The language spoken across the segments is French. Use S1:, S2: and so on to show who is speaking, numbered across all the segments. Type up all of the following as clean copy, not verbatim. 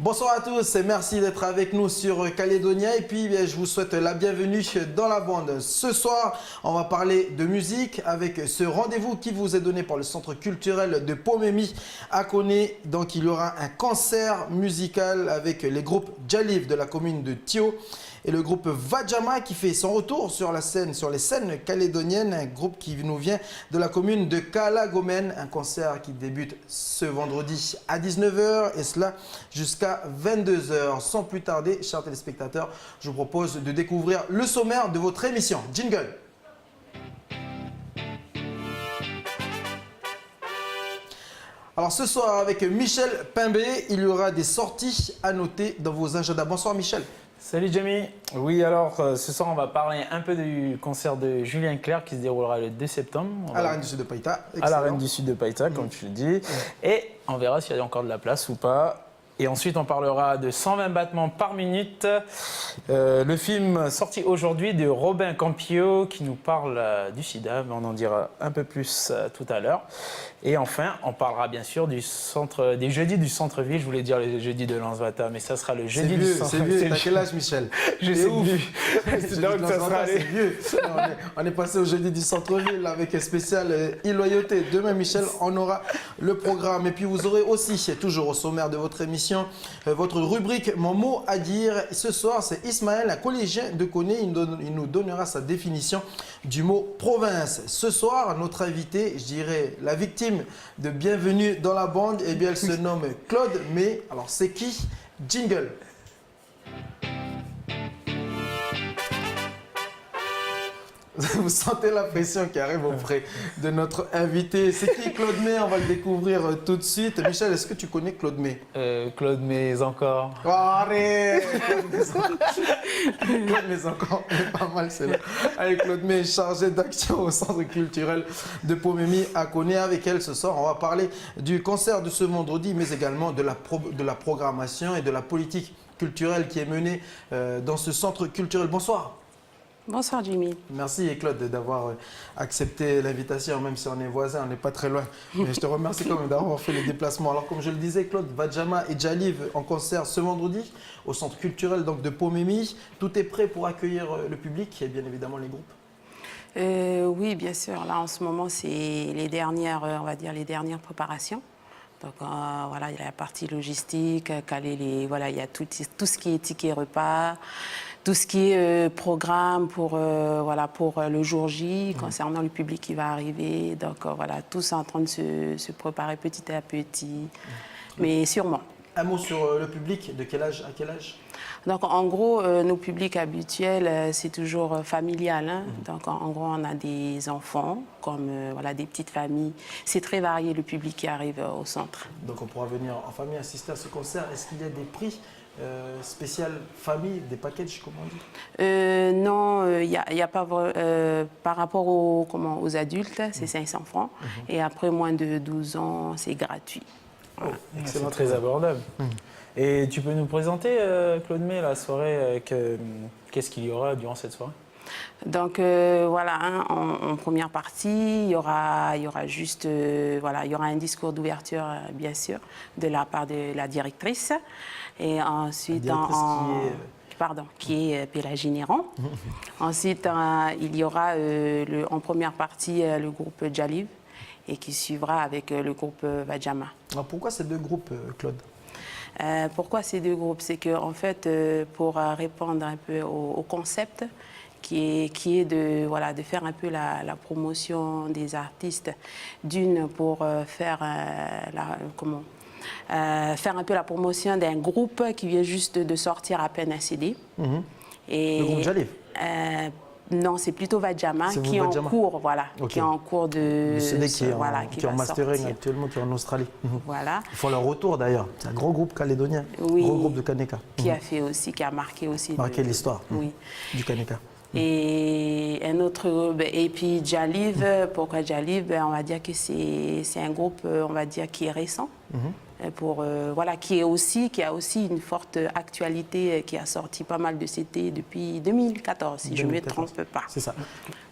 S1: Bonsoir à tous et merci d'être avec nous sur Calédonia. Et puis, je vous souhaite la bienvenue dans la bande. Ce soir, on va parler de musique avec ce rendez-vous qui vous est donné par le Centre culturel de Pomemi à Koné. Donc, il y aura un concert musical avec les groupes Djaliv de la commune de Thio et le groupe Vajama qui fait son retour sur la scène, sur les scènes calédoniennes, un groupe qui nous vient de la commune de Kalagomen, un concert qui débute ce vendredi à 19 h et cela jusqu'à 22 h. Sans plus tarder, chers téléspectateurs, je vous propose de découvrir le sommaire de votre émission. Jingle. Alors ce soir avec Michel Pimbé, il y aura des sorties à noter dans vos agendas. Bonsoir Michel.
S2: Salut Jamie. Oui, alors ce soir on va parler un peu du concert de Julien Clerc qui se déroulera le 2 septembre.
S1: À la Reine du Sud de Païta.
S2: À la Reine du Sud de Païta, comme tu le dis. Et on verra s'il y a encore de la place ou pas. Et ensuite, on parlera de 120 battements par minute. Le film sorti aujourd'hui de Robin Campillo qui nous parle du sida. On en dira un peu plus tout à l'heure. Et enfin, on parlera bien sûr des jeudis du centre-ville. Je voulais dire les jeudis de Lansvata, mais ça sera le jeudi du centre-ville.
S1: C'est vieux, t'as quel âge Michel?
S2: Je sais plus. Donc ça sera
S1: c'est vieux. On est passé au jeudi du centre-ville avec un spécial e-loyauté. Demain Michel, on aura le programme. Et puis vous aurez aussi, toujours au sommaire de votre émission, votre rubrique Mon mot à dire. Ce soir, c'est Ismaël, un collégien de Koné. Il nous donnera sa définition du mot province. Ce soir, notre invité, je dirais la victime de Bienvenue dans la bande, eh bien, elle se nomme Claude. Mais alors, c'est qui? Jingle. Vous sentez la pression qui arrive auprès de notre invité. C'est qui Claude May? On va le découvrir tout de suite. Michel, est-ce que tu connais Claude May?
S2: Claude May encore.
S1: Oh, arrête. Claude May encore. Pas mal celle-là. Allez, Claude May, chargé d'action au Centre culturel de Pomemi à Koné. Avec elle, ce soir, on va parler du concert de ce vendredi, mais également de la programmation et de la politique culturelle qui est menée dans ce centre culturel. Bonsoir.
S3: Bonsoir Jimmy.
S1: Merci Claude d'avoir accepté l'invitation, même si on est voisins, on n'est pas très loin. Mais je te remercie quand même d'avoir fait le déplacement. Alors comme je le disais, Claude, Vajama et Djaliv en concert ce vendredi au centre culturel donc, de Pomemi. Tout est prêt pour accueillir le public et bien évidemment les groupes?
S3: Oui, bien sûr. Là en ce moment, c'est les dernières, on va dire les dernières préparations. Donc voilà, il y a la partie logistique, caler voilà, il y a tout ce qui est ticket repas. Tout ce qui est programme pour le jour J, concernant le public qui va arriver. Donc voilà, tous en train de se préparer petit à petit, mais sûrement.
S1: Un mot sur le public, de quel âge à quel âge?
S3: Donc en gros, nos publics habituels, c'est toujours familial. Hein. Donc en gros, on a des enfants, comme voilà, des petites familles. C'est très varié le public qui arrive au centre.
S1: Donc on pourra venir en famille assister à ce concert. Est-ce qu'il y a des prix spécial famille, des packages, comment on dit?
S3: Non, il y a pas par rapport aux adultes, c'est 500 francs. Et après moins de 12 ans, c'est gratuit.
S2: Voilà. Oh, c'est très abordable. Et tu peux nous présenter, Claude May, la soirée, qu'est-ce qu'il y aura durant cette soirée?
S3: Donc voilà, hein, en première partie, il y aura juste voilà, il y aura un discours d'ouverture, bien sûr, de la part de la directrice. Et ensuite, qui est Pélagie Néron. Ensuite, il y aura en première partie le groupe Djaliv et qui suivra avec le groupe Vajama.
S1: Alors pourquoi ces deux groupes, Claude?
S3: Pourquoi ces deux groupes? C'est qu'en fait, pour répondre un peu au concept, qui est de faire un peu la promotion des artistes, d'une pour faire faire un peu la promotion d'un groupe qui vient juste de sortir à peine un CD. Et,
S1: le groupe Djaliv?
S3: Non, c'est plutôt Vajama qui est en cours, voilà, okay. Qui est en cours de...
S1: Le CD qui est en mastering actuellement, qui est en Australie.
S3: Voilà.
S1: Ils font leur retour d'ailleurs. C'est un gros groupe calédonien,
S3: oui,
S1: gros groupe de Kaneka.
S3: Qui a marqué aussi...
S1: Marqué l'histoire
S3: oui.
S1: Du Kaneka.
S3: Et un autre groupe, et puis Djaliv, pourquoi Djaliv? On va dire que c'est un groupe, on va dire, qui est récent. qui a aussi une forte actualité, qui a sorti pas mal de CD depuis 2014, si je ne me trompe pas.
S1: C'est ça.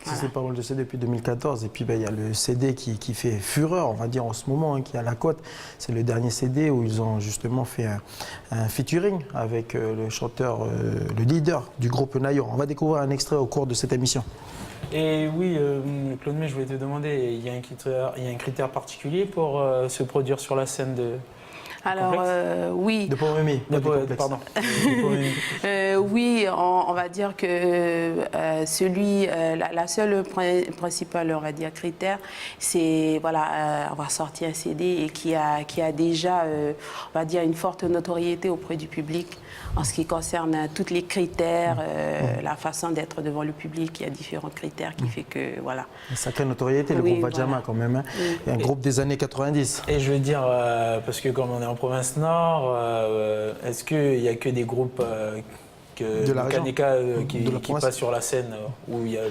S1: C'est pas mal de CD depuis 2014. Et puis il y a le CD qui fait fureur, on va dire en ce moment, qui est à la cote. C'est le dernier CD où ils ont justement fait un featuring avec le chanteur, le leader du groupe Nayo. On va découvrir un extrait au cours de cette émission.
S2: Et oui, Claude May, je voulais te demander, il y a un critère particulier pour se produire sur la scène de...
S3: Alors, oui.
S1: De Pomemi.
S2: Pardon.
S3: Oui, on va dire que la seule principale, on va dire, critère, c'est avoir sorti un CD et qui a déjà, on va dire, une forte notoriété auprès du public en ce qui concerne tous les critères, la façon d'être devant le public. Il y a différents critères qui fait que, voilà.
S1: Une sacrée notoriété, le groupe Wajama quand même. Hein. Un groupe des années 90.
S2: Et je veux dire, parce que comme on est en province nord, est-ce qu'il n'y a que des groupes
S1: de la
S2: Kaneka qui passent sur la scène où il y a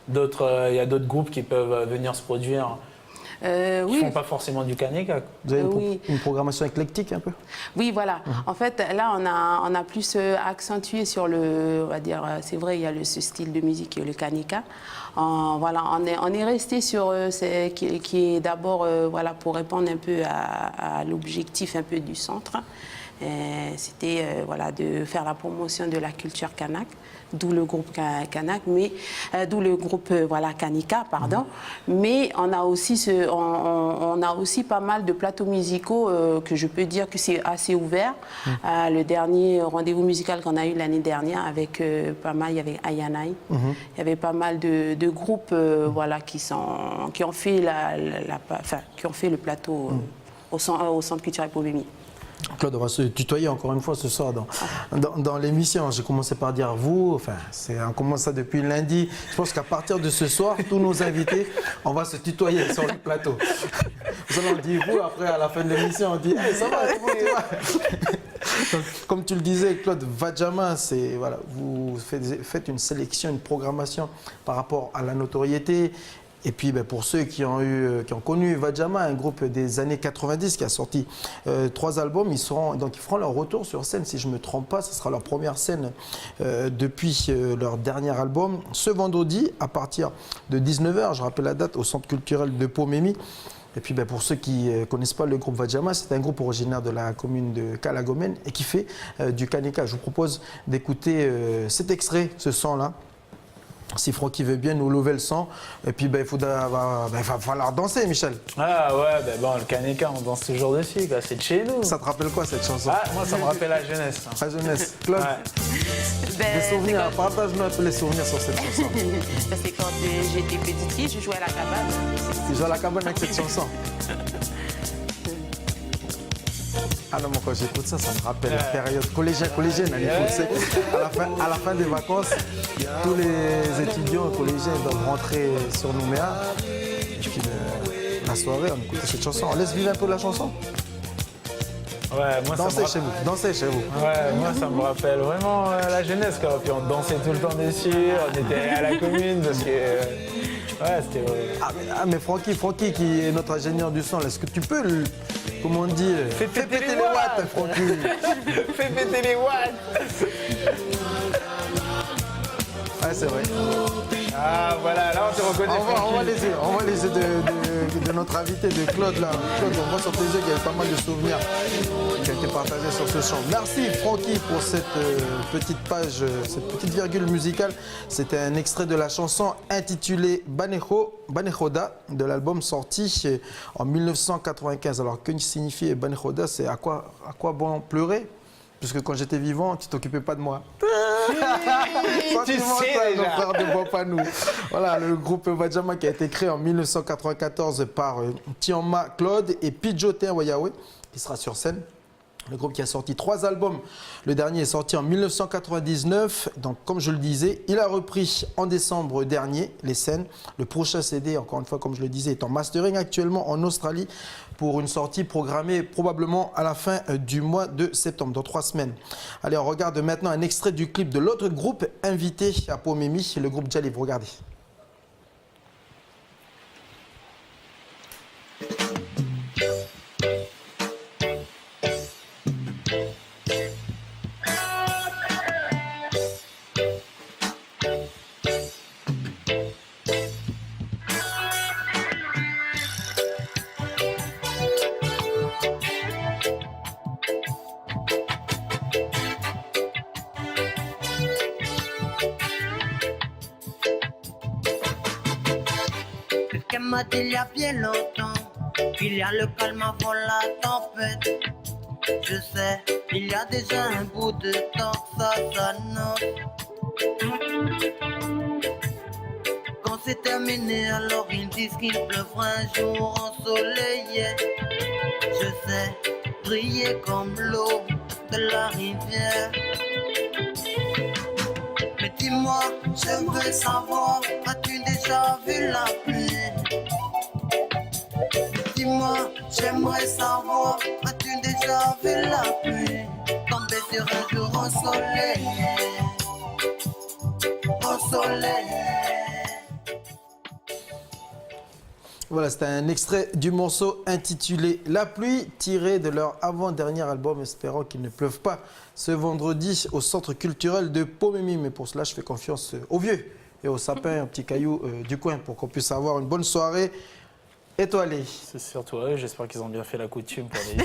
S2: d'autres groupes qui peuvent venir se produire qui ne font pas forcément du Kaneka?
S1: Vous avez une programmation éclectique un peu?
S3: Oui, voilà. En fait, là, on a plus accentué sur on va dire, c'est vrai, il y a ce style de musique, le Kaneka. On est resté sur qui est d'abord pour répondre un peu à l'objectif un peu du centre. C'était de faire la promotion de la culture kanak, d'où le groupe Kanak, mais d'où le groupe Kaneka, pardon. Mais on a aussi pas mal de plateaux musicaux que je peux dire que c'est assez ouvert. Le dernier rendez-vous musical qu'on a eu l'année dernière avec pas mal, il y avait Ayanai, il y avait pas mal de groupes qui ont fait le plateau au centre culturel Pomemi.
S1: Claude, on va se tutoyer encore une fois ce soir dans l'émission. J'ai commencé par dire vous, on commence ça depuis lundi. Je pense qu'à partir de ce soir, tous nos invités, on va se tutoyer sur le plateau. Vous allez on dit vous, après à la fin de l'émission, on dit hey, ça va, comment tu vas? Donc, comme tu le disais, Claude, Wajama, vous faites une sélection, une programmation par rapport à la notoriété. Et puis pour ceux qui ont connu Wajama, un groupe des années 90 qui a sorti 3 albums, ils feront leur retour sur scène, si je ne me trompe pas, ce sera leur première scène depuis leur dernier album, ce vendredi à partir de 19h, je rappelle la date, au Centre culturel de Pomemi. Et puis pour ceux qui ne connaissent pas le groupe Wajama, c'est un groupe originaire de la commune de Calagomène et qui fait du Kaneka. Je vous propose d'écouter cet extrait, ce son-là. Si Francky veut bien nous lever le son, et puis il va falloir danser, Michel.
S2: Ah ouais, le Kaneka, on danse toujours dessus, c'est de chez nous.
S1: Ça te rappelle quoi cette chanson?
S2: Moi ça me rappelle la jeunesse.
S1: La jeunesse. Claude, des souvenirs, partage-nous un peu les souvenirs sur cette chanson.
S3: C'est quand j'étais petite fille, je jouais à la cabane.
S1: Tu jouais à la cabane avec cette chanson? Ah non, moi quand j'écoute ça, ça me rappelle la période collégienne. À la fin des vacances, tous les étudiants collégiens doivent rentrer sur Nouméa. Et puis la soirée, on écoutait cette chanson. On laisse vivre un peu la chanson.
S2: Ouais, moi
S1: Dansez chez vous.
S2: Ouais, moi ça me rappelle vraiment la jeunesse quoi. Puis on dansait tout le temps dessus, on était à la commune parce que c'était
S1: mais Francky qui est notre ingénieur du son, est-ce que tu peux comment on dit
S2: fais péter les watts,
S1: Francky.
S2: Fais péter les watts.
S1: Ouais, c'est vrai.
S2: Ah voilà, là on te reconnaît.
S1: On voit les yeux de notre invité, de Claude là. Claude, on voit sur tes yeux qu'il y avait pas mal de souvenirs qui ont été partagés sur ce chant. Merci Francky pour cette petite page, cette petite virgule musicale. C'était un extrait de la chanson intitulée Banejoda de l'album sorti en 1995. Alors que signifie Banejoda? C'est à quoi bon pleurer? Puisque quand j'étais vivant, tu t'occupais pas de moi.
S2: Tu sais déjà.
S1: Nos frères de Bopanou. Voilà, le groupe Wajama qui a été créé en 1994 par Tianma Claude et Pidjo Wayawe, qui sera sur scène. Le groupe qui a sorti 3 albums. Le dernier est sorti en 1999. Donc, comme je le disais, il a repris en décembre dernier les scènes. Le prochain CD, encore une fois, comme je le disais, est en mastering actuellement en Australie pour une sortie programmée probablement à la fin du mois de septembre, dans 3 semaines. Allez, on regarde maintenant un extrait du clip de l'autre groupe invité à Pomemi, le groupe Jalib. Regardez.
S4: m'a dit il y a bien longtemps qu'il y a le calme avant la tempête. Je sais, il y a déjà un bout de temps que ça s'annonce. Quand c'est terminé, alors ils disent qu'il pleuvra un jour ensoleillé. Je sais, briller comme l'eau de la rivière. Mais dis-moi, j'aimerais savoir, as-tu déjà vu la pluie? Dis-moi, j'aimerais savoir, as-tu déjà vu la pluie tomber sur un jour ensoleillé, ensoleillé?
S1: Voilà, c'était un extrait du morceau intitulé La pluie, tiré de leur avant-dernier album, espérant qu'il ne pleuve pas ce vendredi au Centre culturel de Pomemi. Mais pour cela, je fais confiance aux vieux et aux sapins, aux petits cailloux du coin pour qu'on puisse avoir une bonne soirée étoilée.
S2: C'est surtout eux, j'espère qu'ils ont bien fait la coutume pour les...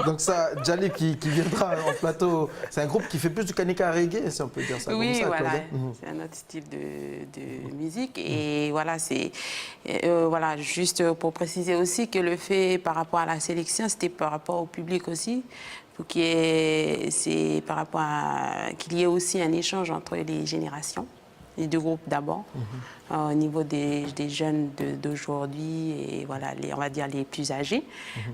S1: Donc ça, Djali qui viendra en plateau, c'est un groupe qui fait plus du kanika reggae, si on peut dire ça
S3: Oui,
S1: comme ça.
S3: voilà,
S1: Claude.
S3: c'est un autre style de musique. Et voilà, c'est voilà, juste pour préciser aussi que le fait par rapport à la sélection, c'était par rapport au public aussi, pour c'est par rapport à qu'il y ait aussi un échange entre les générations. Les deux groupes d'abord, au niveau des jeunes d'aujourd'hui et voilà, on va dire les plus âgés,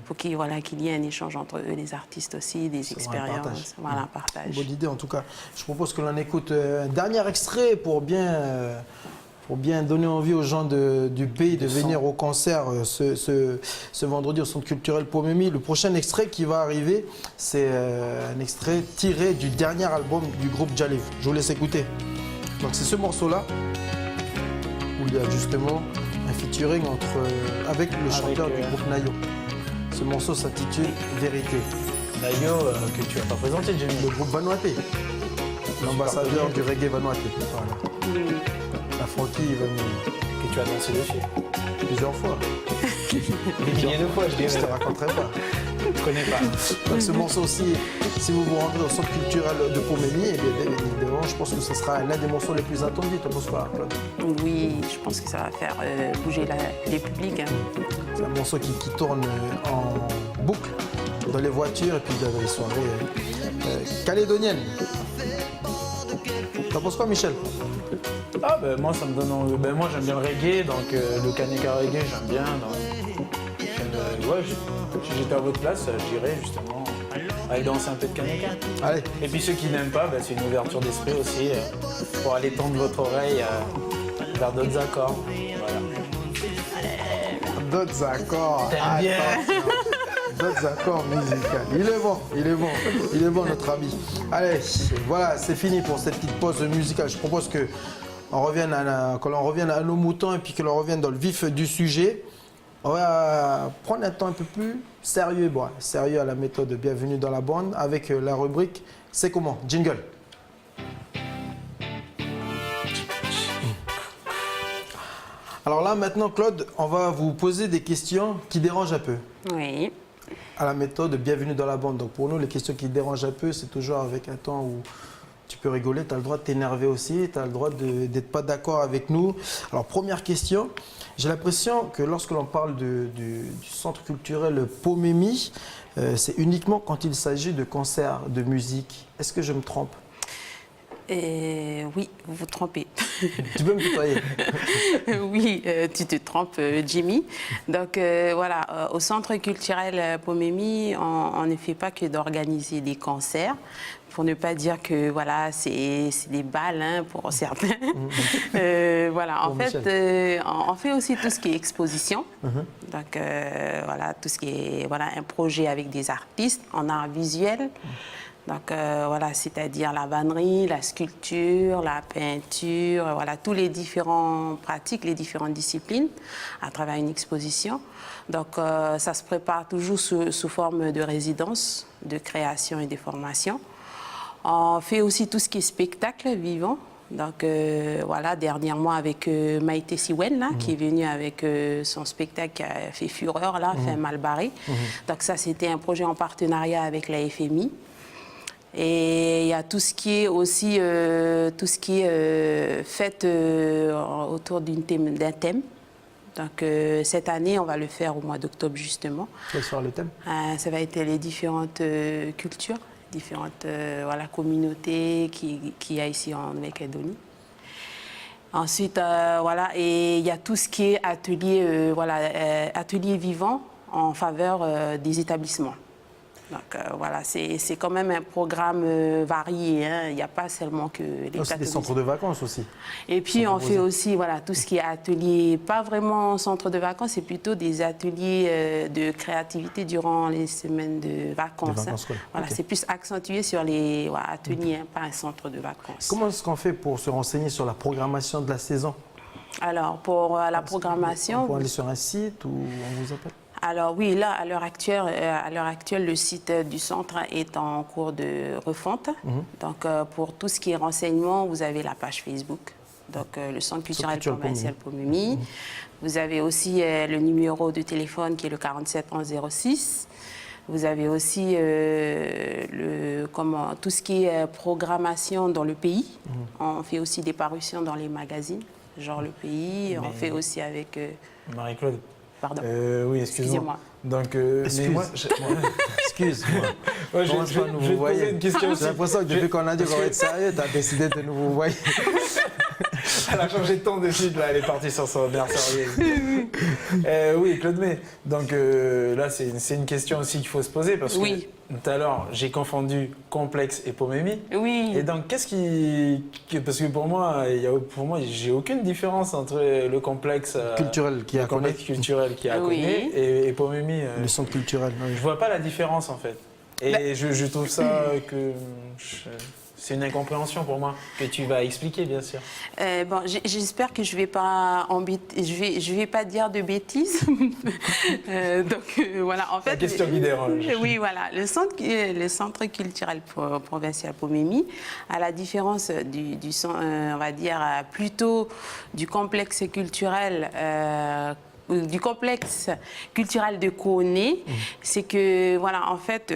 S3: pour qu'il y ait un échange entre eux, les artistes aussi, des expériences, un partage.
S1: Bonne idée en tout cas. Je propose que l'on écoute un dernier extrait pour bien donner envie aux gens du pays de venir au concert ce vendredi au Centre culturel Pomemi. Le prochain extrait qui va arriver, c'est un extrait tiré du dernier album du groupe Djalev. Je vous laisse écouter. Donc c'est ce morceau-là où il y a justement un featuring avec le chanteur du groupe Nayo. Ce morceau s'intitule Vérité.
S2: Nayo, que tu n'as pas présenté, Jamie.
S1: Le groupe Vanuatu, l'ambassadeur du reggae Vanuatu. Voilà. La Frankie va
S2: Que tu as dansé dessus.
S1: plusieurs fois.
S2: Des milliers de fois, je
S1: Je ne
S2: dirais.
S1: te raconterai pas.
S2: Je ne connais pas.
S1: Donc ce morceau aussi, si vous vous rendez au Centre culturel de Pomemi, eh bien, évidemment, je pense que ce sera l'un des morceaux les plus attendus. Tu penses quoi, Claude?
S3: Oui, je pense que ça va faire bouger les publics. Hein.
S1: C'est un morceau qui tourne en boucle dans les voitures et puis dans les soirées calédoniennes. T'en penses quoi, Michel?
S2: Ah ben moi ça me donne envie. Ben moi j'aime bien le reggae, donc le kanika reggae j'aime bien. Ouais, si j'étais à votre place, j'irais justement aller danser un peu de kanika.
S1: Allez,
S2: Et puis ceux qui n'aiment pas, ben, c'est une ouverture d'esprit aussi pour aller tendre votre oreille vers d'autres accords. Voilà.
S1: d'autres accords.
S2: T'aimes bien?
S1: Attention. D'autres accords musicaux. Il est bon notre ami. Allez, voilà, c'est fini pour cette petite pause musicale. Je propose que l'on revienne à nos moutons et puis que l'on revienne dans le vif du sujet. On va prendre un temps un peu plus sérieux, sérieux à la méthode Bienvenue dans la bande avec la rubrique C'est comment? Jingle. Alors là maintenant Claude, on va vous poser des questions qui dérangent un peu.
S3: Oui.
S1: À la méthode Bienvenue dans la bande. Donc pour nous, les questions qui dérangent un peu, c'est toujours avec un temps où tu peux rigoler, tu as le droit de t'énerver aussi, tu as le droit d'être pas d'accord avec nous. Alors première question, j'ai l'impression que lorsque l'on parle du centre culturel Pomemi, c'est uniquement quand il s'agit de concerts, de musique. Est-ce que je me trompe?
S3: Oui, vous vous trompez.
S1: Tu peux me tutoyer?
S3: Oui, tu te trompes, Jimmy. Donc voilà, au Centre culturel Pomemi, on ne fait pas que d'organiser des concerts, pour ne pas dire que voilà, c'est des balles hein, pour certains. Voilà, en fait, on fait aussi tout ce qui est exposition. Donc voilà, tout ce qui est un projet avec des artistes en art visuel. Donc voilà, c'est-à-dire la vannerie, la sculpture, la peinture, voilà, tous les différents pratiques, les différentes disciplines à travers une exposition. Donc ça se prépare toujours sous forme de résidence, de création et de formation. On fait aussi tout ce qui est spectacle vivant. Donc voilà, dernièrement avec Maïté Siwen, là, qui est venue avec son spectacle qui a fait fureur, là, fait mal barré. Donc ça, c'était un projet en partenariat avec la FMI. Et il y a tout ce qui est aussi fait autour d'un thème. Donc cette année, on va le faire au mois d'octobre justement.
S1: Quel sera le thème?
S3: Ça va être les différentes cultures, différentes communautés qu'il y a ici en Nouvelle-Calédonie. Ensuite, et il y a tout ce qui est atelier vivant en faveur des établissements. Donc c'est quand même un programme varié. Hein. Il n'y a pas seulement que les
S1: C'est des centres de vacances aussi.
S3: Et puis on fait aussi tout ce qui est atelier, pas vraiment centre de vacances, c'est plutôt des ateliers de créativité durant les semaines de vacances. Okay. C'est plus accentué sur les ateliers, hein, pas un centre de vacances.
S1: Comment est-ce qu'on fait pour se renseigner sur la programmation de la saison?
S3: Alors pour la programmation...
S1: On peut aller sur un site ou on vous appelle?
S3: Alors oui, là, à l'heure actuelle, le site du centre est en cours de refonte. Donc, pour tout ce qui est renseignement, vous avez la page Facebook, donc le Centre culturel provincial Pomemi. Vous avez aussi le numéro de téléphone qui est le 47 11 06. Vous avez aussi tout ce qui est programmation dans le pays. On fait aussi des parutions dans les magazines, genre Le Pays. On fait aussi avec...
S2: Marie-Claude.
S3: Pardon.
S2: Oui, excusez-moi. Donc, excuse-moi.
S1: Ouais, je vais poser une question. J'ai l'impression que depuis qu'on a dit qu'on va être sérieux, tu as décidé de nous vous voyer.
S2: Elle a changé de ton de suite, là, elle est partie sur son nerf sérieux. Oui, Claude May. Donc là, c'est une question aussi qu'il faut se poser parce que tout à l'heure, j'ai confondu complexe et Pomemi.
S3: Oui.
S2: Et donc, qu'est-ce qui... Parce que pour moi, j'ai aucune différence entre le complexe
S1: culturel qui a connu
S2: et Pomemi.
S1: Le centre culturel.
S2: Oui. Je vois pas la différence, en fait. Et je trouve ça que... C'est une incompréhension pour moi que tu vas expliquer, bien sûr.
S3: J'espère que je vais pas je vais pas dire de bêtises. En fait.
S2: La question qui dérange.
S3: Oui, voilà. Le centre culturel provincial Pomemi, à la différence on va dire plutôt du complexe culturel. Du complexe culturel de Koné, c'est que en fait,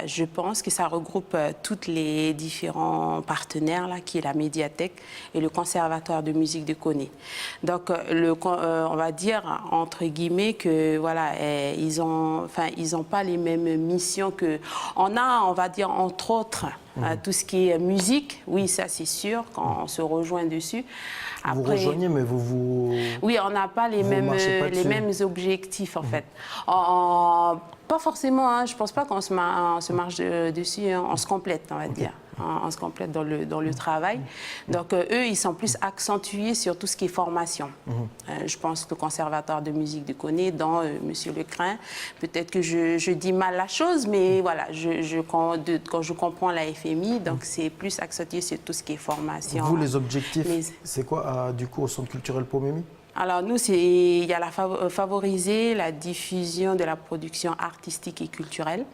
S3: je pense que ça regroupe tous les différents partenaires là, qui est la médiathèque et le conservatoire de musique de Koné. Donc on va dire entre guillemets que ils ont pas les mêmes missions que on va dire entre autres tout ce qui est musique. Oui, ça c'est sûr quand on se rejoint dessus.
S1: Après, vous rejoignez, mais vous...
S3: Oui, on n'a pas les mêmes objectifs, en fait. Pas forcément, hein, je ne pense pas qu'on se marche dessus, hein, on se complète, on va dire. On se complète dans le travail. Donc, eux, ils sont plus accentués sur tout ce qui est formation. Je pense que le conservatoire de musique de Koné, dans Monsieur Lecrin, peut-être que je dis mal la chose, mais voilà, quand je comprends la FMI, donc c'est plus accentué sur tout ce qui est formation.
S1: Vous, les objectifs, c'est quoi, du coup, au Centre culturel Pomemi?
S3: Alors nous, il y a favoriser la diffusion de la production artistique et culturelle.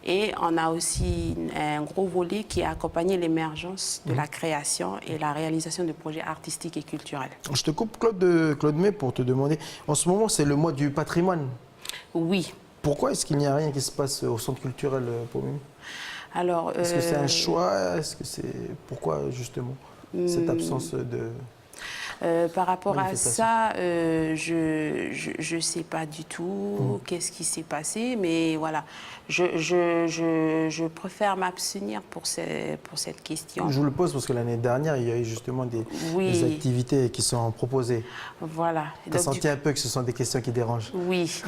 S3: Et on a aussi un gros volet qui a accompagné l'émergence de la création et la réalisation de projets artistiques et culturels.
S1: Je te coupe, Claude May, pour te demander, en ce moment, c'est le mois du patrimoine.
S3: Oui.
S1: Pourquoi est-ce qu'il n'y a rien qui se passe au Centre culturel Pomemi?
S3: Alors,
S1: est-ce que c'est un choix? Pourquoi, justement, cette absence de...
S3: Par rapport à ça, je ne sais pas du tout qu'est-ce qui s'est passé, mais voilà, je préfère m'abstenir pour cette question.
S1: Je vous le pose parce que l'année dernière, il y a eu justement des activités qui sont proposées.
S3: Voilà.
S1: Tu as senti un peu que ce sont des questions qui dérangent?
S3: Oui.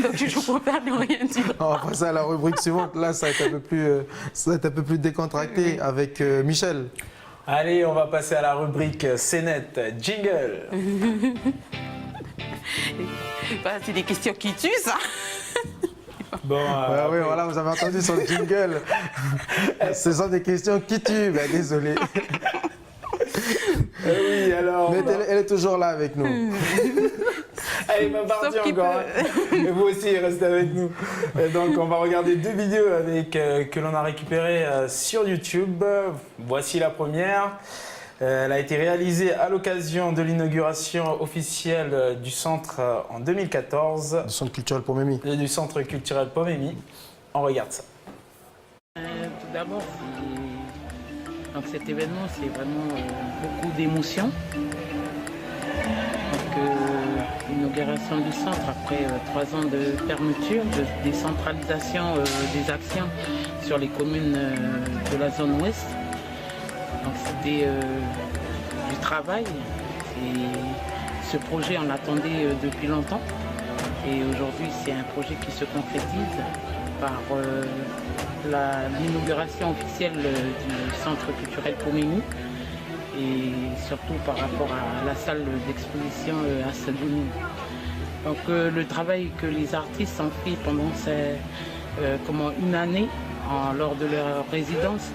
S3: Donc je préfère ne rien dire.
S1: On va passer à la rubrique suivante. Là, ça va être un peu plus décontracté avec Michel.
S2: Allez, on va passer à la rubrique Scénette Jingle.
S3: C'est des questions qui tuent, ça.
S1: Bon, oui, voilà, vous avez entendu son jingle. Ce sont des questions qui tuent, ben, désolé.
S2: Oui, alors...
S1: Mais elle est toujours là avec nous.
S2: Elle m'a parti encore. Et vous aussi, restez avec nous. Et donc, on va regarder deux vidéos que l'on a récupérées sur YouTube. Voici la première. Elle a été réalisée à l'occasion de l'inauguration officielle du centre en 2014.
S1: Du centre culturel Pomemi.
S2: Du centre culturel Pomemi. On regarde ça.
S3: Tout d'abord, donc cet événement, c'est vraiment beaucoup d'émotions. L'inauguration du centre après 3 ans de fermeture, de décentralisation des actions sur les communes de la zone ouest. Donc c'était du travail. Et ce projet, on l'attendait depuis longtemps. Et aujourd'hui, c'est un projet qui se concrétise par l'inauguration officielle du centre culturel Pomeni. Et surtout par rapport à la salle d'exposition à Saint-Denis. Donc le travail que les artistes ont fait pendant une année lors de leur résidence,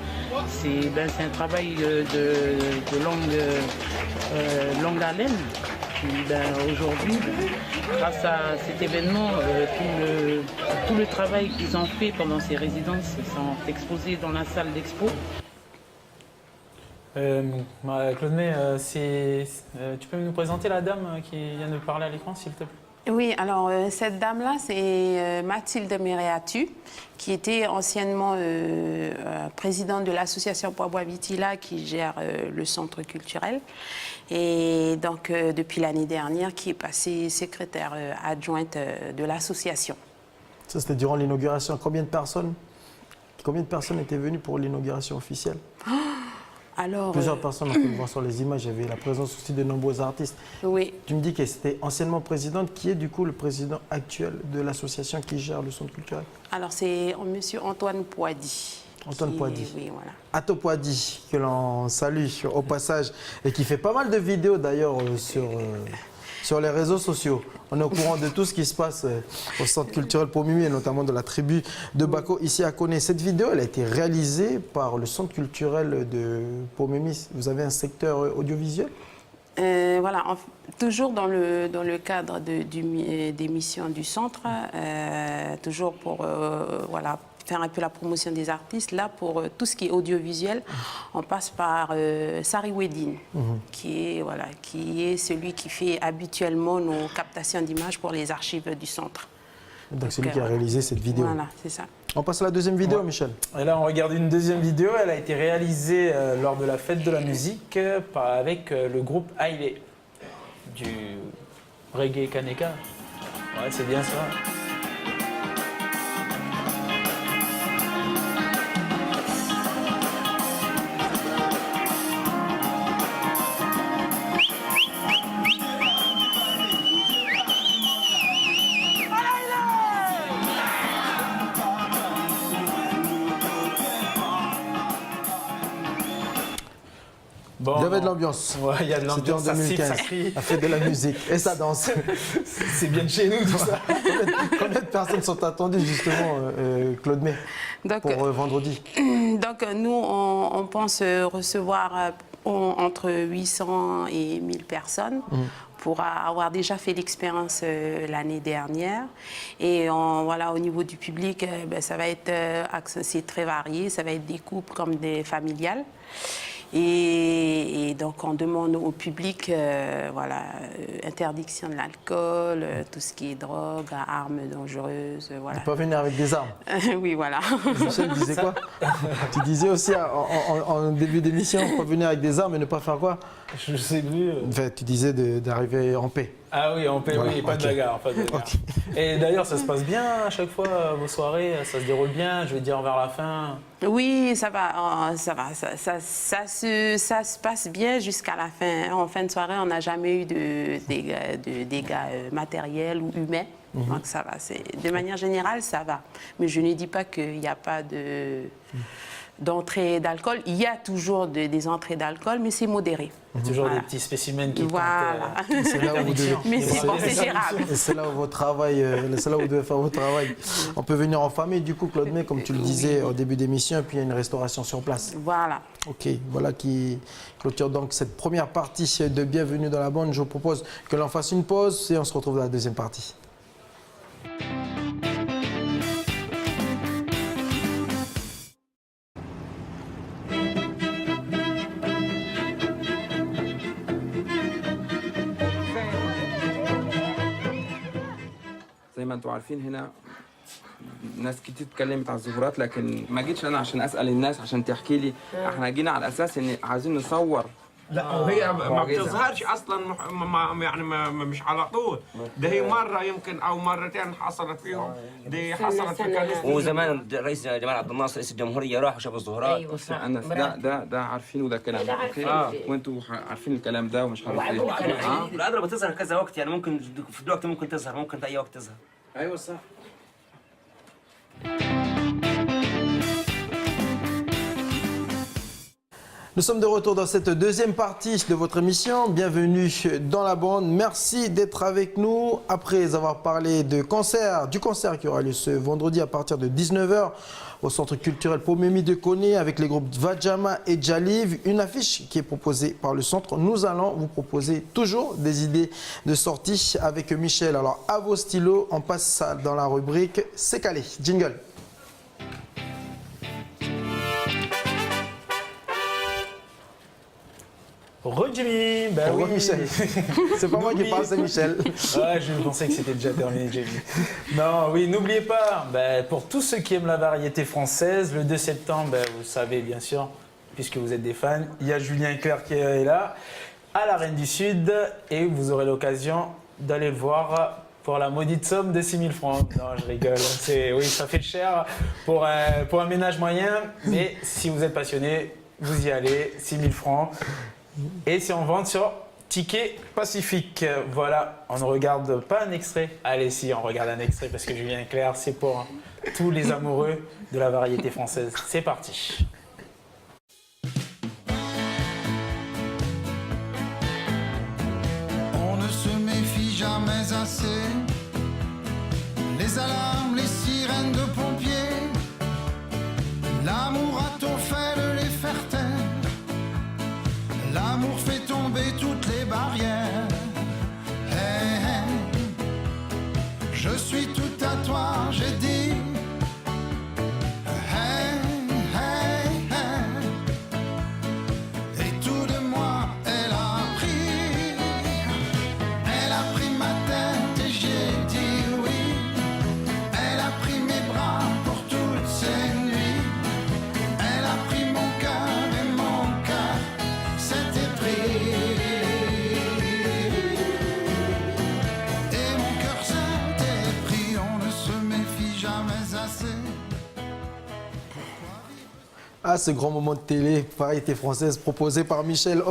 S3: c'est un travail de longue haleine. Aujourd'hui, grâce à cet événement, tout le travail qu'ils ont fait pendant ces résidences sont exposés dans la salle d'expo.
S2: Claude May, tu peux nous présenter la dame qui vient de parler à l'écran, s'il te plaît?
S3: Oui, alors cette dame-là, c'est Mathilde Méréatu, qui était anciennement présidente de l'association Poiboa Vitila qui gère le centre culturel. Et donc, depuis l'année dernière, qui est passée secrétaire adjointe de l'association.
S1: Ça, c'était durant l'inauguration. Combien de personnes étaient venues pour l'inauguration officielle?
S3: Alors,
S1: Plusieurs personnes, on peut le voir sur les images, il y avait la présence aussi de nombreux artistes.
S3: Oui.
S1: Tu me dis que c'était anciennement présidente. Qui est du coup le président actuel de l'association qui gère le centre culturel?
S3: Alors c'est M. Antoine Poady.
S1: Antoine Poady.
S3: Oui, voilà.
S1: Ato Poady, que l'on salue au passage et qui fait pas mal de vidéos d'ailleurs sur les réseaux sociaux. On est au courant de tout ce qui se passe au centre culturel Pomemi et notamment de la tribu de Bako ici à Koné. Cette vidéo, elle a été réalisée par le centre culturel de Pomemi. Vous avez un secteur audiovisuel?
S3: Voilà, toujours dans le cadre des missions du centre, toujours pour voilà, faire un peu la promotion des artistes. Là, pour tout ce qui est audiovisuel, on passe par Sari Wedin, qui est celui qui fait habituellement nos captations d'images pour les archives du centre.
S1: Donc c'est lui qui a réalisé cette vidéo.
S3: Voilà, c'est ça.
S1: On passe à la deuxième vidéo, Michel.
S2: Et là, on regarde une deuxième vidéo. Elle a été réalisée lors de la fête de la musique avec le groupe Haile du reggae Kaneka. Ouais, c'est bien ça. Bon,
S1: il y avait de l'ambiance.
S2: Ouais, il y a de l'ambiance,
S1: ça siffle, ça
S2: crie.
S1: A fait de la musique et ça danse.
S2: C'est bien de chez nous tout ça.
S1: Combien de personnes sont attendues justement, Claude May, pour vendredi?
S3: Donc nous, on pense recevoir entre 800 et 1000 personnes. Pour avoir déjà fait l'expérience l'année dernière. Et voilà, au niveau du public, ça va être c'est très varié. Ça va être des couples comme des familiales. Et donc on demande au public voilà, interdiction de l'alcool, tout ce qui est drogue, armes dangereuses. Voilà.
S1: Tu peux venir avec des armes.
S3: Oui, voilà.
S1: Michel disait quoi? Tu disais aussi en début d'émission, pas venir avec des armes et ne pas faire quoi?
S2: Je sais plus.
S1: Enfin, tu disais d'arriver en paix.
S2: Ah oui, en paix, voilà, oui, pas de bagarre. Pas de bagarre. Et d'ailleurs, ça se passe bien à chaque fois, vos soirées, ça se déroule bien, je veux dire, vers la fin?
S3: Oui, ça va, ça va. Ça se passe bien jusqu'à la fin. En fin de soirée, on n'a jamais eu de dégâts matériels ou humains. Donc ça va. De manière générale, ça va. Mais je ne dis pas qu'il n'y a pas d'entrée d'alcool. Il y a toujours des entrées d'alcool, mais c'est modéré.
S2: Il y a toujours des petits spécimens qui
S3: voilà.
S1: C'est là où vous devez.
S3: Mais c'est gérable.
S1: Et c'est là où c'est là où vous devez faire votre travail. On peut venir en famille, du coup, Claude May, comme tu le disais au début d'émission, et puis il y a une restauration sur place.
S3: Voilà.
S1: Ok, voilà qui clôture donc cette première partie de Bienvenue dans la bande. Je vous propose que l'on fasse une pause et on se retrouve dans la deuxième partie.
S5: زي ما انتم عارفين هنا ناس كتير اتكلمت على الظهورات لكن ما جيتش انا عشان اسال الناس عشان تحكي لي. احنا جينا على اساس ان عايزين نصور.
S6: لا وهي ما بتظهرش اصلا يعني مش على طول. ده هي مره يمكن او مرتين حصلت فيهم. دي حصلت في كنيسه.
S7: وزمان رئيس جمال عبد الناصر رئيس الجمهوريه راح وشاف الظهورات.
S3: أيوة صح.
S5: انا ده عارفين وده كلام اوكي. وانتوا عارفين الكلام ده ومش عارف ايه.
S7: العذراء بتظهر كذا وقت يعني ممكن في الوقت ممكن تظهر ممكن في اي وقت تظهر.
S5: ايوه صح.
S1: Nous sommes de retour dans cette deuxième partie de votre émission. Bienvenue dans la bande. Merci d'être avec nous. Après avoir parlé du concert qui aura lieu ce vendredi à partir de 19h au Centre culturel Pomemi de Koné avec les groupes Vajama et Jaliv. Une affiche qui est proposée par le centre. Nous allons vous proposer toujours des idées de sortie avec Michel. Alors à vos stylos, on passe ça dans la rubrique C'est calé. Jingle.
S2: Re-Jimmy, bah oui.
S1: Michel. C'est pas moi qui parle, c'est Michel.
S2: Ouais, je pensais que c'était déjà terminé, Jimmy. Non, oui, n'oubliez pas, pour tous ceux qui aiment la variété française, le 2 septembre, vous savez bien sûr, puisque vous êtes des fans, il y a Julien Clerc qui est là, à la Reine du Sud, et vous aurez l'occasion d'aller le voir pour la maudite somme de 6 000 francs. Non, je rigole. Oui, ça fait cher pour un ménage moyen, mais si vous êtes passionné, vous y allez, 6 000 francs. Et c'est en vente sur Ticket Pacifique. Voilà, on ne regarde pas un extrait. Allez, si, on regarde un extrait parce que Julien Clerc, c'est pour tous les amoureux de la variété française. C'est parti.
S8: On ne se méfie jamais assez. Les alarmes, les sirènes de pompiers. L'amour a tôt fait de les faire taire. L'amour fait tomber toutes les barrières. Hey, hey. Je suis tout à toi, j'ai dit. Hey, hey, hey. Et tout de moi, elle a pris. Elle a pris ma tête et j'ai dit oui. Elle a pris mes bras pour toutes ces nuits. Elle a pris mon cœur et mon cœur s'était pris. Et mon cœur s'était pris. On ne se méfie jamais assez.
S1: Ah, ce grand moment de télé, variété française proposé par Michel.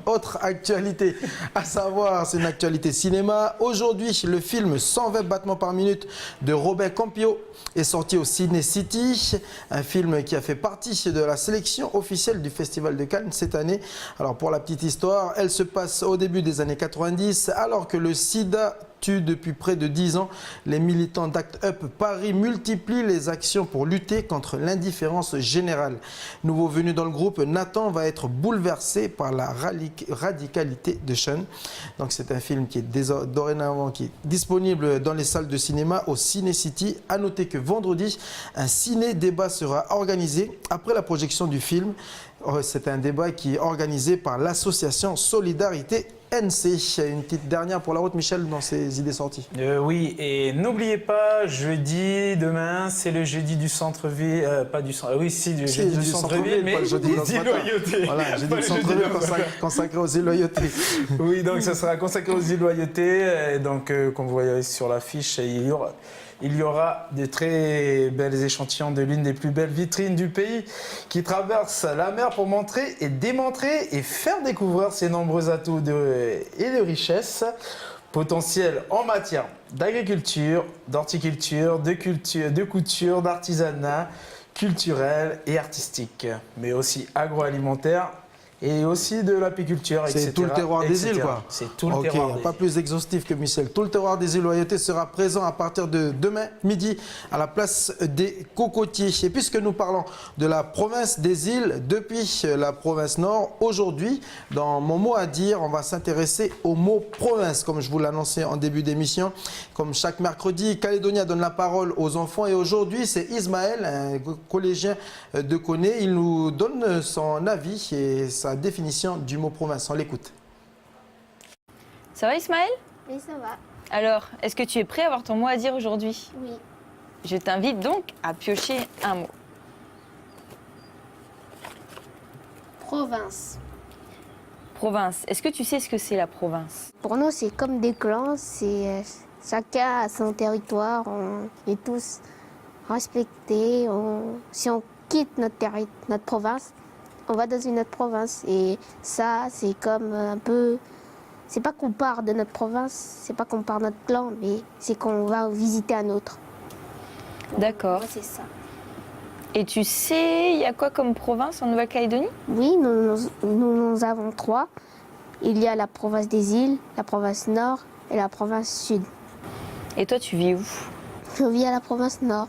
S1: Autre actualité, à savoir, c'est une actualité cinéma. Aujourd'hui, le film 120 battements par minute de Robin Campillo est sorti au Ciné City. Un film qui a fait partie de la sélection officielle du Festival de Cannes cette année. Alors, pour la petite histoire, elle se passe au début des années 90, alors que le sida tue depuis près de 10 ans. Les militants d'Act Up Paris multiplient les actions pour lutter contre l'indifférence générale. Nouveau venu dans le groupe, Nathan va être bouleversé par la radicalité de Sean. Donc c'est un film qui est dorénavant disponible dans les salles de cinéma au Ciné City. À noter que vendredi, un ciné-débat sera organisé après la projection du film. C'est un débat qui est organisé par l'association Solidarité NC. Une petite dernière pour la route, Michel, dans ses idées sorties.
S2: Oui, et n'oubliez pas, jeudi, demain, c'est le jeudi du centre-ville, pas du centre, oui, si, le jeudi du centre-ville, mais des îles-Loyauté.
S1: Voilà, jeudi du centre-ville consacré aux îles-Loyauté.
S2: Oui, donc ça sera consacré aux îles-Loyauté. Donc, comme vous voyez sur l'affiche, il y aura de très belles échantillons de l'une des plus belles vitrines du pays qui traverse la mer pour montrer et démontrer et faire découvrir ses nombreux atouts et de richesses potentiels en matière d'agriculture, d'horticulture, de couture, d'artisanat, culturel et artistique, mais aussi agroalimentaire et aussi de l'apiculture, etc.
S1: C'est tout le terroir des îles, quoi.
S2: C'est tout le terroir des
S1: pas
S2: îles.
S1: plus exhaustif que Michel. Tout le terroir des îles Loyauté sera présent à partir de demain midi à la place des Cocotiers. Et puisque nous parlons de la province des îles depuis la province nord, aujourd'hui, dans mon mot à dire, on va s'intéresser au mot province, comme je vous l'annonçais en début d'émission. Comme chaque mercredi, Calédonia donne la parole aux enfants et aujourd'hui, c'est Ismaël, un collégien de Koné. Il nous donne son avis et sa définition du mot province. On l'écoute.
S9: Ça va Ismaël?
S10: Oui, ça va.
S9: Alors, est-ce que tu es prêt à avoir ton mot à dire aujourd'hui?
S10: Oui.
S9: Je t'invite donc à piocher un mot.
S10: Province.
S9: Province. Est-ce que tu sais ce que c'est la province?
S10: Pour nous, c'est comme des clans, c'est chacun a son territoire, on est tous respectés. Si on quitte notre province, on va dans une autre province. Et ça, c'est comme un peu... C'est pas qu'on part de notre province, c'est pas qu'on part de notre clan, mais c'est qu'on va visiter un autre.
S9: D'accord.
S10: Moi, c'est ça.
S9: Et tu sais, il y a quoi comme province en Nouvelle-Calédonie?
S10: Oui, nous avons 3. Il y a la province des îles, la province nord et la province sud.
S9: Et toi, tu vis où?
S10: Je vis à la province nord.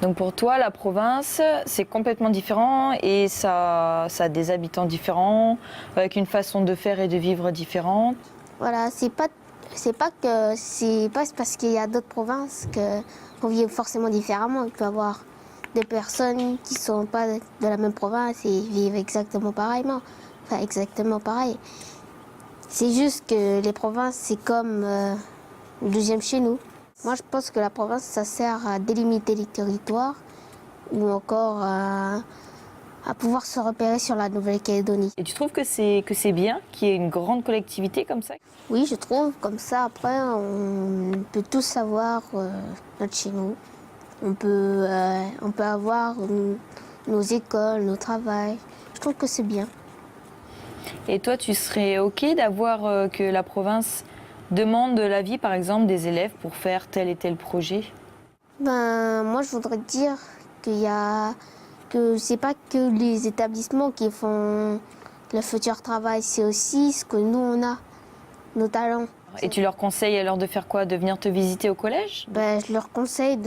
S9: Donc pour toi, la province, c'est complètement différent et ça a des habitants différents, avec une façon de faire et de vivre différente.
S10: Voilà, c'est pas parce qu'il y a d'autres provinces qu'on vit forcément différemment. Il peut y avoir des personnes qui sont pas de la même province et vivent exactement pareillement. Enfin, exactement pareil. C'est juste que les provinces, c'est comme le deuxième chez nous. Moi, je pense que la province, ça sert à délimiter les territoires ou encore à pouvoir se repérer sur la Nouvelle-Calédonie.
S9: Et tu trouves que c'est bien qu'il y ait une grande collectivité comme ça?
S10: Oui, je trouve. Comme ça, après, on peut tous savoir notre chez nous. On peut avoir nos écoles, nos travails. Je trouve que c'est bien.
S9: Et toi, tu serais OK d'avoir que la province demande l'avis, par exemple, des élèves pour faire tel et tel projet?
S10: Moi, je voudrais dire que c'est pas que les établissements qui font le futur travail, c'est aussi ce que nous, on a, nos talents.
S9: Et tu leur conseilles alors de faire quoi? De venir te visiter au collège?
S10: Je leur conseille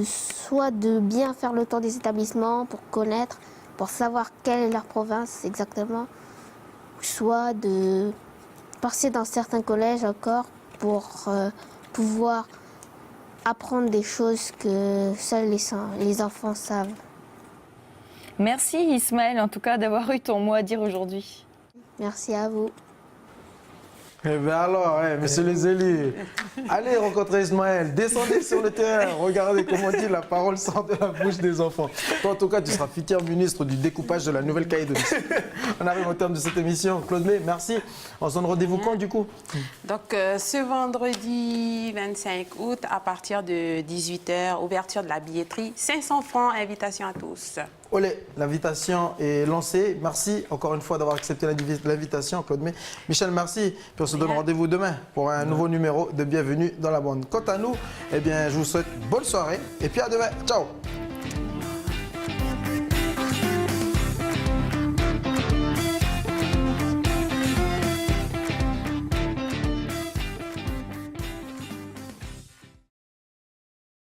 S10: soit de bien faire le tour des établissements pour connaître, pour savoir quelle est leur province exactement, soit de passer dans certains collèges encore pour pouvoir apprendre des choses que seuls les enfants savent.
S9: Merci Ismaël, en tout cas, d'avoir eu ton mot à dire aujourd'hui.
S10: Merci à vous.
S1: Eh bien alors, messieurs les élus, allez rencontrer Ismaël, descendez sur le terrain, regardez comment dit la parole sort de la bouche des enfants. Toi, en tout cas, tu seras futur ministre du découpage de la Nouvelle-Calédonie. On arrive au terme de cette émission. Claude May, merci. On se donne rendez-vous quand, du coup?
S3: Donc, ce vendredi 25 août, à partir de 18h, ouverture de la billetterie, 500 francs, invitation à tous.
S1: Olé, l'invitation est lancée. Merci encore une fois d'avoir accepté l'invitation, Claude May. Michel, merci. Puis on se donne rendez-vous demain pour un nouveau numéro de Bienvenue dans la bande. Quant à nous, eh bien, je vous souhaite bonne soirée et puis à demain. Ciao.